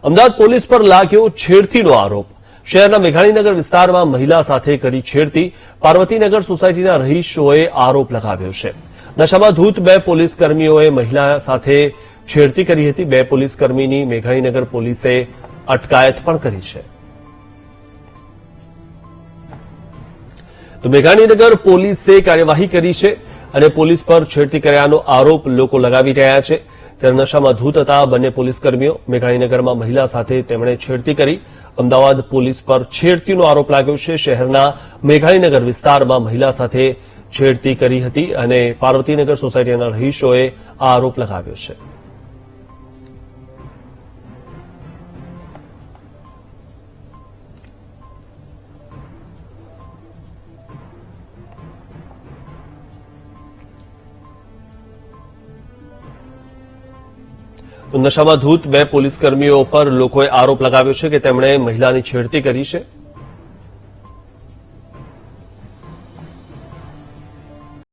Ahmedabad police પર લાગ્યો છેડતીનો આરોપ। શહેરના મેઘાણીનગર વિસ્તારમાં મહિલા સાથે કરી છેડતી। પાર્વતીનગર સોસાયટીના રહીશોએ આરોપ લગાવ્યો છે। નશામાં ધૂત બે પોલીસકર્મીઓએ મહિલા સાથે છેડતી કરી હતી। બે પોલીસકર્મીની મેઘાણીનગર પોલીસે અટકાયત પણ કરી છે। તો મેઘાણીનગર પોલીસે કાર્યવાહી કરી છે અને પોલીસ પર છેડતી કર્યાનો આરોપ લોકો લગાવી રહ્યા છે। ત્યારે નશામાં ધૂત હતા બંને પોલીસકર્મીઓ। મેઘાણીનગરમાં મહિલા સાથે તેમણે છેડતી કરી। અમદાવાદ પોલીસ પર છેડતીનો આરોપ લાગ્યો છે। શહેરના મેઘાણીનગર વિસ્તારમાં મહિલા સાથે છેડતી કરી હતી અને પાર્વતીનગર સોસાયટીના રહીશોએ આ આરોપ લગાવ્યો છે। તો નશામાં ધૂત બે પોલીસકર્મીઓ પર લોકોએ આરોપ લગાવ્યો છે કે તેમણે મહિલાની છેડતી કરી છે।